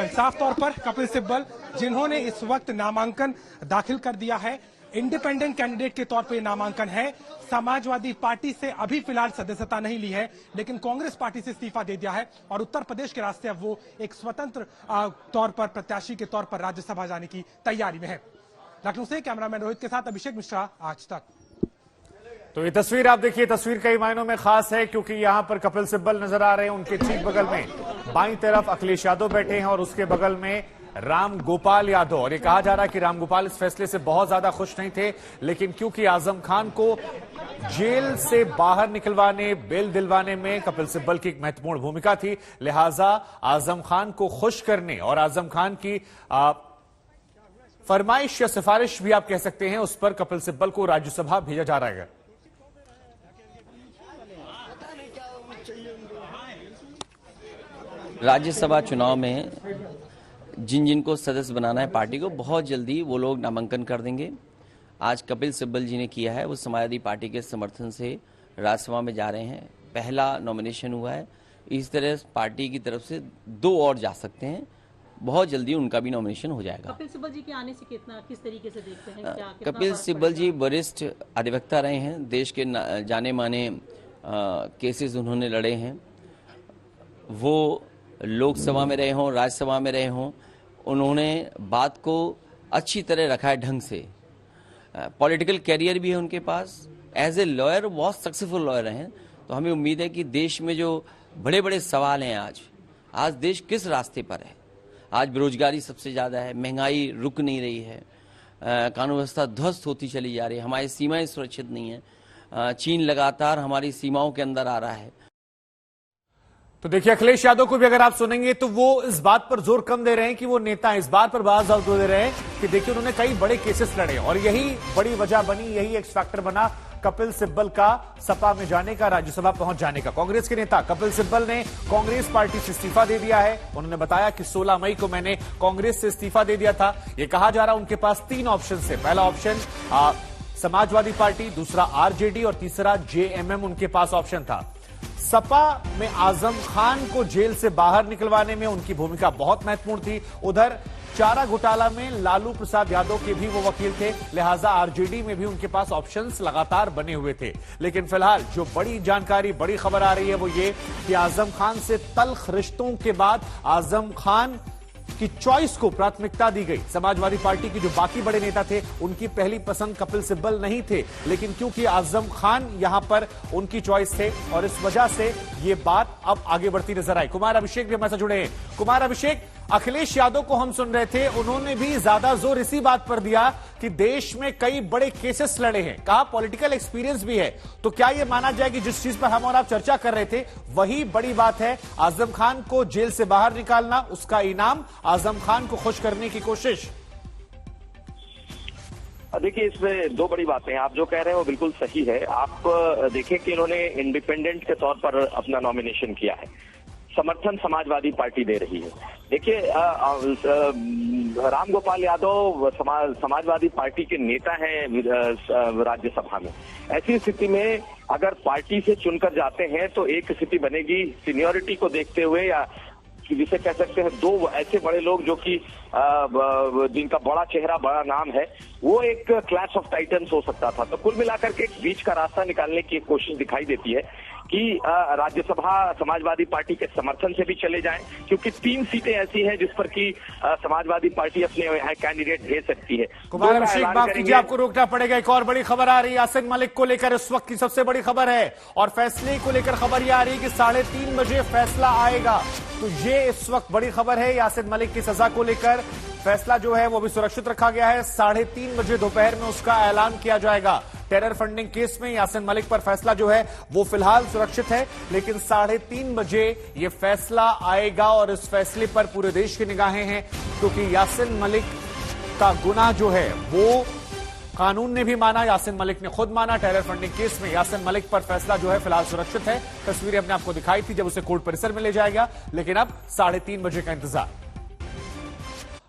साफ तौर पर कपिल सिब्बल जिन्होंने इस वक्त नामांकन दाखिल कर दिया है, इंडिपेंडेंट कैंडिडेट के तौर पर नामांकन है। समाजवादी पार्टी से अभी फिलहाल सदस्यता नहीं ली है, लेकिन कांग्रेस पार्टी से इस्तीफा दे दिया है और उत्तर प्रदेश के रास्ते अब वो एक स्वतंत्र तौर पर प्रत्याशी के तौर पर राज्यसभा जाने की तैयारी में है। लखनऊ से कैमरामैन रोहित के साथ अभिषेक मिश्रा, आज तक। तो ये तस्वीर आप देखिए, तस्वीर कई मायनों में खास है क्योंकि यहां पर कपिल सिब्बल नजर आ रहे हैं, उनके ठीक बगल में बाईं तरफ अखिलेश यादव बैठे हैं और उसके बगल में राम गोपाल यादव। और ये कहा जा रहा है कि राम गोपाल इस फैसले से बहुत ज्यादा खुश नहीं थे, लेकिन क्योंकि आजम खान को जेल से बाहर निकलवाने, बेल दिलवाने में कपिल सिब्बल की एक महत्वपूर्ण भूमिका थी, लिहाजा आजम खान को खुश करने और आजम खान की फरमाइश या सिफारिश भी आप कह सकते हैं, उस पर कपिल सिब्बल को राज्यसभा भेजा जा रहा है। राज्यसभा चुनाव में जिनको सदस्य बनाना है पार्टी को, बहुत जल्दी वो लोग नामांकन कर देंगे। आज कपिल सिब्बल जी ने किया है, वो समाजवादी पार्टी के समर्थन से राज्यसभा में जा रहे हैं, पहला नॉमिनेशन हुआ है। इस तरह पार्टी की तरफ से 2 और जा सकते हैं, बहुत जल्दी उनका भी नॉमिनेशन हो जाएगा। कपिल सिब्बल जी के आने से किस तरीके से देखते हैं? कपिल सिब्बल जी वरिष्ठ अधिवक्ता रहे हैं, देश के जाने माने केसेस उन्होंने लड़े हैं। वो लोकसभा में रहे हों, राज्यसभा में रहे हों, उन्होंने बात को अच्छी तरह रखा है ढंग से। पॉलिटिकल कैरियर भी है उनके पास, एज ए लॉयर बहुत सक्सेसफुल लॉयर हैं। तो हमें उम्मीद है कि देश में जो बड़े बड़े सवाल हैं, आज देश किस रास्ते पर है, आज बेरोजगारी सबसे ज़्यादा है, महंगाई रुक नहीं रही है, कानून व्यवस्था ध्वस्त होती चली जा रही है, हमारी सीमाएं सुरक्षित नहीं है, चीन लगातार हमारी सीमाओं के अंदर आ रहा है। तो देखिए, अखिलेश यादव को भी अगर आप सुनेंगे तो वो इस बात पर जोर कम दे रहे हैं कि वो नेता इस बात पर बहुत जोर दे रहे हैं कि देखिए उन्होंने कई बड़े केसेस लड़े और यही बड़ी वजह बनी, यही एक्स फैक्टर बना कपिल सिब्बल का सपा में जाने का, राज्यसभा पहुंच जाने का। कांग्रेस के नेता कपिल सिब्बल ने कांग्रेस पार्टी से इस्तीफा दे दिया है। उन्होंने बताया कि 16 मई को मैंने कांग्रेस से इस्तीफा दे दिया था। यह कहा जा रहा उनके पास 3 ऑप्शन है। पहला ऑप्शन समाजवादी पार्टी, दूसरा आरजेडी और तीसरा जेएमएम उनके पास ऑप्शन था। सपा में आजम खान को जेल से बाहर निकलवाने में उनकी भूमिका बहुत महत्वपूर्ण थी। उधर चारा घोटाला में लालू प्रसाद यादव के भी वो वकील थे, लिहाजा आरजेडी में भी उनके पास ऑप्शंस लगातार बने हुए थे। लेकिन फिलहाल जो बड़ी जानकारी, बड़ी खबर आ रही है वो ये कि आजम खान से तल्ख रिश्तों के बाद आजम खान की चॉइस को प्राथमिकता दी गई। समाजवादी पार्टी के जो बाकी बड़े नेता थे उनकी पहली पसंद कपिल सिब्बल नहीं थे, लेकिन क्योंकि आजम खान यहां पर उनकी चॉइस थे और इस वजह से ये बात अब आगे बढ़ती नजर आई। कुमार अभिषेक भी हमारे साथ जुड़े हैं। कुमार अभिषेक, अखिलेश यादव को हम सुन रहे थे, उन्होंने भी ज्यादा जोर इसी बात पर दिया कि देश में कई बड़े केसेस लड़े हैं, कहा पॉलिटिकल एक्सपीरियंस भी है। तो क्या यह माना जाए कि जिस चीज पर हम और आप चर्चा कर रहे थे वही बड़ी बात है, आजम खान को जेल से बाहर निकालना, उसका इनाम, आजम खान को खुश करने की कोशिश? देखिए, इसमें 2 बड़ी बातें हैं। आप जो कह रहे हैं वो बिल्कुल सही है। आप देखें कि इन्होंने इंडिपेंडेंट के तौर पर अपना नॉमिनेशन किया है, समर्थन समाजवादी पार्टी दे रही है। देखिए, राम गोपाल यादव समाजवादी पार्टी के नेता हैं राज्यसभा में। ऐसी स्थिति में अगर पार्टी से चुनकर जाते हैं तो एक स्थिति बनेगी सीनियरिटी को देखते हुए या जिसे कह सकते हैं दो ऐसे बड़े लोग जो कि जिनका बड़ा चेहरा बड़ा नाम है, वो एक क्लैश ऑफ टाइटन्स हो सकता था। तो कुल मिलाकर के एक बीच का रास्ता निकालने की एक कोशिश दिखाई देती है कि राज्यसभा समाजवादी पार्टी के समर्थन से भी चले जाएं, क्योंकि 3 सीटें ऐसी हैं जिस पर कि समाजवादी पार्टी अपने कैंडिडेट भेज सकती है। कुमार अभिषेक, माफ कीजिए, आपको रोकना पड़ेगा। एक और बड़ी खबर आ रही है यासिन मलिक को लेकर, इस वक्त की सबसे बड़ी खबर है, और फैसले को लेकर खबर यह आ रही है कि 3:30 बजे फैसला आएगा। तो ये इस वक्त बड़ी खबर है यासिन मलिक की सजा को लेकर। फैसला जो है वो भी सुरक्षित रखा गया है, 3:30 बजे दोपहर में उसका ऐलान किया जाएगा। टेरर फंडिंग केस में यासिन मलिक पर फैसला जो है वो फिलहाल सुरक्षित है, लेकिन 3:30 बजे ये फैसला आएगा और इस फैसले पर पूरे देश की निगाहें हैं, क्योंकि यासिन मलिक का गुनाह जो है वो कानून ने भी माना, यासिन मलिक ने खुद माना। टेरर फंडिंग केस में यासिन मलिक पर फैसला जो है फिलहाल सुरक्षित है। तस्वीरें हमने आपको दिखाई थी जब उसे कोर्ट परिसर में ले जाएगा, लेकिन अब 3:30 बजे का इंतजार।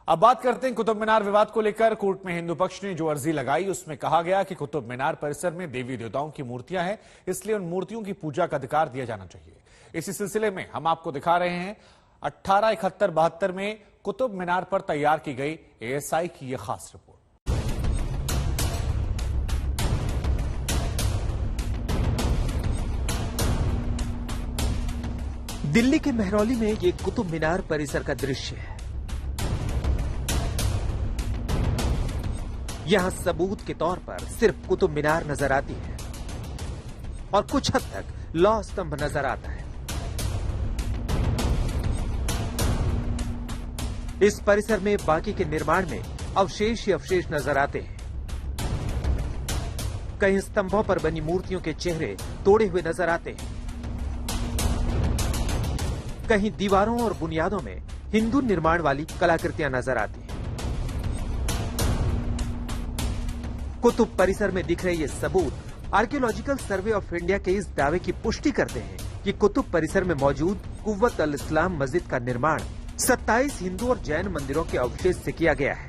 अब बात करते हैं कुतुब मीनार विवाद को लेकर। कोर्ट में हिंदू पक्ष ने जो अर्जी लगाई उसमें कहा गया कि कुतुब मीनार परिसर में देवी देवताओं की मूर्तियां हैं, इसलिए उन मूर्तियों की पूजा का अधिकार दिया जाना चाहिए। इसी सिलसिले में हम आपको दिखा रहे हैं 1871-72 में कुतुब मीनार पर तैयार की गई एएसआई की यह खास रिपोर्ट। दिल्ली के मेहरौली में ये कुतुब मीनार परिसर का दृश्य है। यहां सबूत के तौर पर सिर्फ कुतुब मीनार नजर आती है और कुछ हद तक लौह स्तंभ नजर आता है। इस परिसर में बाकी के निर्माण में अवशेष ही अवशेष नजर आते हैं। कई स्तंभों पर बनी मूर्तियों के चेहरे तोड़े हुए नजर आते हैं। कहीं दीवारों और बुनियादों में हिंदू निर्माण वाली कलाकृतियां नजर आती हैं। कुतुब परिसर में दिख रहे ये सबूत आर्कियोलॉजिकल सर्वे ऑफ इंडिया के इस दावे की पुष्टि करते हैं कि कुतुब परिसर में मौजूद कुव्वत अल इस्लाम मस्जिद का निर्माण 27 हिंदू और जैन मंदिरों के अवशेष से किया गया है।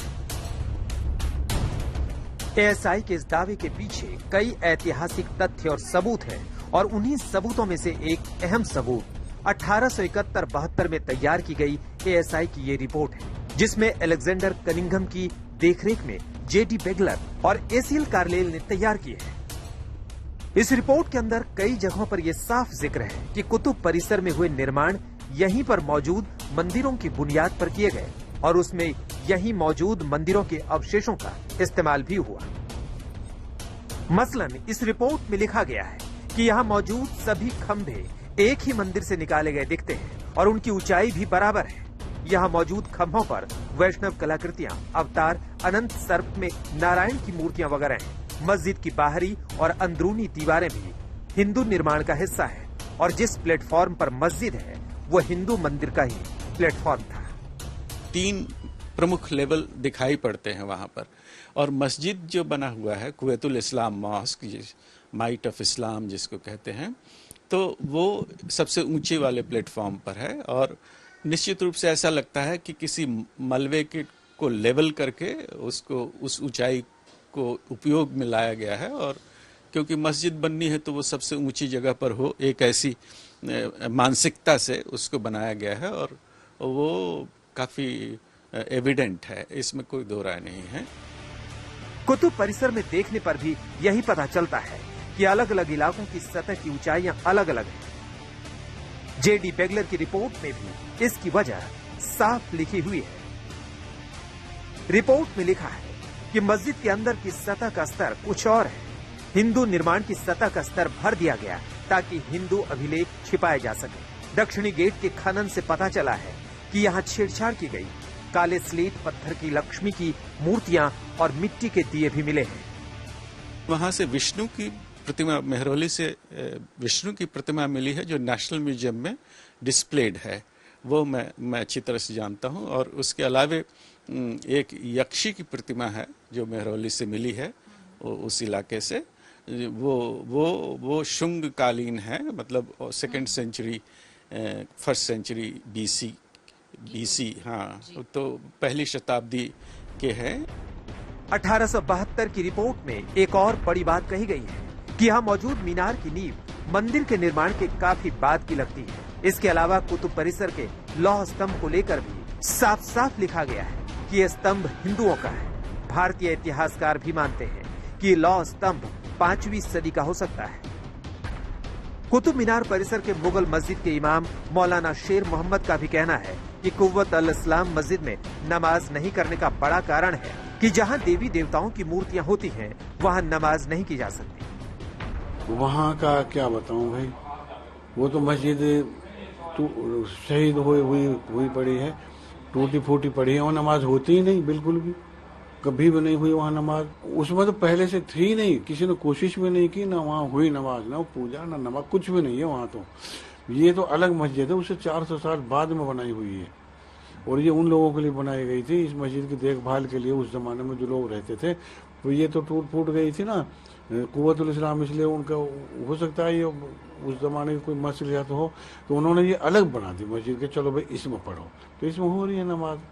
एएसआई के इस दावे के पीछे कई ऐतिहासिक तथ्य और सबूत हैं और उन्हीं सबूतों में से एक अहम सबूत 1871-72 में तैयार की गई एएसआई की ये रिपोर्ट है, जिसमें अलेक्जेंडर कनिंघम की देखरेख में जेडी बेगलर और एसीएल कार्लेल ने तैयार की है। इस रिपोर्ट के अंदर कई जगहों पर यह साफ जिक्र है कि कुतुब परिसर में हुए निर्माण यहीं पर मौजूद मंदिरों की बुनियाद पर किए गए और उसमें यहीं मौजूद मंदिरों के अवशेषों का इस्तेमाल भी हुआ। मसलन इस रिपोर्ट में लिखा गया है कि यहाँ मौजूद सभी खंभे एक ही मंदिर से निकाले गए दिखते हैं और उनकी ऊंचाई भी बराबर है। यहाँ मौजूद खंभों पर वैष्णव कलाकृतियां, अवतार, अनंत सर्प में नारायण की मूर्तियां वगैरह हैं। मस्जिद की बाहरी और अंदरूनी दीवारें भी हिंदू निर्माण का हिस्सा है और जिस प्लेटफॉर्म पर मस्जिद है वो हिंदू मंदिर का ही प्लेटफॉर्म था। 3 प्रमुख लेवल दिखाई पड़ते हैं वहां पर, और मस्जिद जो बना हुआ है कुव्वतुल इस्लाम मॉस्क, माइट ऑफ इस्लाम जिसको कहते हैं, तो वो सबसे ऊंचे वाले प्लेटफॉर्म पर है और निश्चित रूप से ऐसा लगता है कि किसी मलबे को लेवल करके उसको उस ऊंचाई को उपयोग में लाया गया है। और क्योंकि मस्जिद बननी है तो वो सबसे ऊंची जगह पर हो, एक ऐसी मानसिकता से उसको बनाया गया है और वो काफी एविडेंट है, इसमें कोई दो राय नहीं है। कुतुब परिसर में देखने पर भी यही पता चलता है कि अलग अलग इलाकों की सतह की ऊंचाइयां अलग अलग हैं। जेडी बेगलर की रिपोर्ट में भी इसकी वजह साफ लिखी हुई है। रिपोर्ट में लिखा है कि मस्जिद के अंदर की सतह का स्तर कुछ और है। हिंदू निर्माण की सतह का स्तर भर दिया गया ताकि हिंदू अभिलेख छिपाए जा सके। दक्षिणी गेट के खनन से पता चला है कि यहाँ छेड़छाड़ की गई। काले स्लेट पत्थर की लक्ष्मी की मूर्तियां और मिट्टी के दिए भी मिले हैं। वहां से विष्णु की प्रतिमा, मेहरौली से विष्णु की प्रतिमा मिली है जो नेशनल म्यूजियम में डिस्प्लेड है, वो मैं अच्छी तरह से जानता हूं। और उसके अलावे एक यक्षी की प्रतिमा है जो मेहरौली से मिली है उस इलाके से, वो शुंग कालीन है, मतलब 2nd century 1st century BC, हाँ, तो पहली शताब्दी के हैं। 1872 की रिपोर्ट में एक और बड़ी बात कही गई है कि यहाँ मौजूद मीनार की नींव मंदिर के निर्माण के काफी बाद की लगती है। इसके अलावा कुतुब परिसर के लौह स्तंभ को लेकर भी साफ साफ लिखा गया है कि यह स्तंभ हिंदुओं का है। भारतीय इतिहासकार भी मानते हैं कि लौह स्तंभ 5वीं सदी का हो सकता है। कुतुब मीनार परिसर के मुगल मस्जिद के इमाम मौलाना शेर मोहम्मद का भी कहना है कि कुव्वत अल इस्लाम मस्जिद में नमाज नहीं करने का बड़ा कारण है कि जहां देवी देवताओं की मूर्तियां होती हैं, वहां नमाज नहीं की जा सकती। वहाँ का क्या बताऊं भाई, वो तो मस्जिद शहीद हुई पड़ी है, टूटी फूटी पड़ी है, और नमाज होती ही नहीं, बिल्कुल भी कभी भी नहीं हुई वहाँ नमाज। उसमें तो पहले से थी नहीं, किसी ने कोशिश भी नहीं की, ना वहाँ हुई नमाज, ना पूजा, ना नमाज, कुछ भी नहीं है वहाँ। तो ये तो अलग मस्जिद है, उसे 400 साल बाद में बनाई हुई है, और ये उन लोगों के लिए बनाई गई थी, इस मस्जिद की देखभाल के लिए। उस जमाने में जो लोग रहते थे, तो ये तो टूट फूट गई थी ना कुव्वतुल इस्लाम, इसलिए उनका हो सकता है ये उस जमाने की कोई मसलियत हो, तो उन्होंने ये अलग बना दी मस्जिद के, चलो भाई इसमें पढ़ो, तो इसमें हो रही है नमाज।